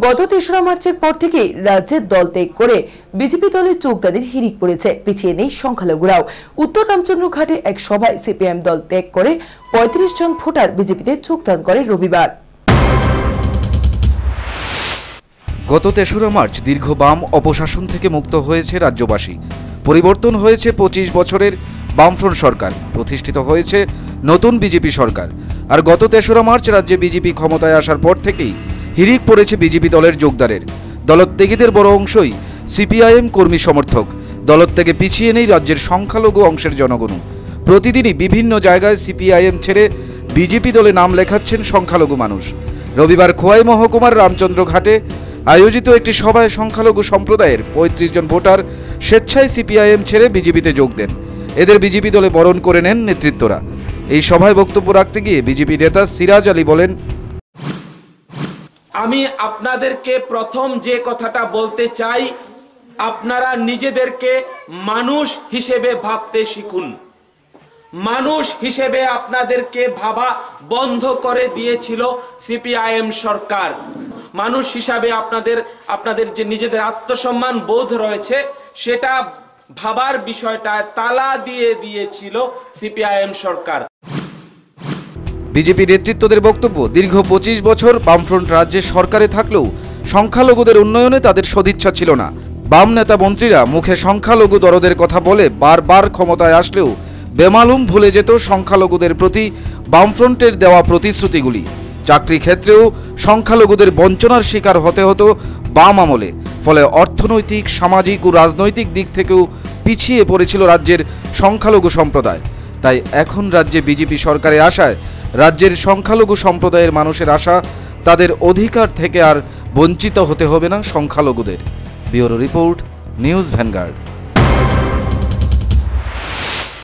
গত ৩রা মার্চের পর থেকে রাজ্যের দল ত্যাগ করে বিজেপি দলে যোগদানের হিড়িক পড়েছে। পিছিয়ে নেই সংখ্যালঘুরাও। উত্তর রামচন্দ্রঘাটে এক সভায় সিপিআইএম দল ত্যাগ করে ৩৫ জন ভোটার বিজেপিতে যোগদান করে রবিবার। গত ৩রা মার্চ দীর্ঘ বাম অপশাসন থেকে মুক্ত হয়েছে রাজ্যবাসী। পরিবর্তন হয়েছে ২৫ বছরের বামফ্রন্ট সরকার, প্রতিষ্ঠিত হয়েছে নতুন বিজেপি সরকার। আর গত ৩রা মার্চ রাজ্যে বিজেপি ক্ষমতায় আসার পর থেকেই হিড়িক পড়েছে বিজেপি দলের যোগদানের। দলত্যাগীদের বড় অংশই সিপিআইএম কর্মী সমর্থক। দলত্যাগে পিছিয়ে নেই রাজ্যের সংখ্যালঘু অংশের জনগণও। প্রতিদিনই বিভিন্ন জায়গায় সিপিআইএম ছেড়ে বিজেপি দলে নাম লেখাচ্ছেন সংখ্যালঘু মানুষ। রবিবার খোয়াই মহকুমার রামচন্দ্রঘাটে আয়োজিত একটি সভায় সংখ্যালঘু সম্প্রদায়ের ৩৫ জন ভোটার স্বেচ্ছায় সিপিআইএম ছেড়ে বিজেপিতে যোগ দেন। এদের বিজেপি দলে বরণ করে নেন নেতৃত্বরা। এই সভায় বক্তব্য রাখতে গিয়ে বিজেপি নেতা সিরাজ আলী বলেন, আমি আপনাদেরকে প্রথম যে কথাটা বলতে চাই, আপনারা নিজেদেরকে মানুষ হিসেবে ভাবতে শিখুন। মানুষ হিসেবে আপনাদেরকে ভাবা বন্ধ করে দিয়েছিল সিপিআইএম সরকার। মানুষ হিসাবে আপনাদের যে নিজেদের আত্মসম্মান বোধ রয়েছে সেটা ভাবার বিষয়টা তালা দিয়ে দিয়েছিল সিপিআইএম সরকার। বিজেপি নেতৃত্বদের বক্তব্য, দীর্ঘ ২৫ বছর বামফ্রন্ট রাজ্যে সরকারে থাকলেও সংখ্যালঘুদের উন্নয়নে তাদের সদিচ্ছা ছিল না। বাম নেতা মন্ত্রীরা মুখে সংখ্যালঘু দরদের কথা বলে বারবার ক্ষমতায় আসলেও বেমালুম ভুলে যেত সংখ্যালঘুদের প্রতি বামফ্রন্টের দেওয়া প্রতিশ্রুতিগুলি। চাকরি ক্ষেত্রেও সংখ্যালঘুদের বঞ্চনার শিকার হতে হতো বাম আমলে। ফলে অর্থনৈতিক, সামাজিক ও রাজনৈতিক দিক থেকেও পিছিয়ে পড়েছিল রাজ্যের সংখ্যালঘু সম্প্রদায়। তাই এখন রাজ্যে বিজেপি সরকারে আসায় রাজ্যের সংখ্যালঘু সম্প্রদায়ের মানুষের আশা, তাদের অধিকার থেকে আর বঞ্চিত হতে হবে না সংখ্যালঘুদের। Bureau report, news vanguard.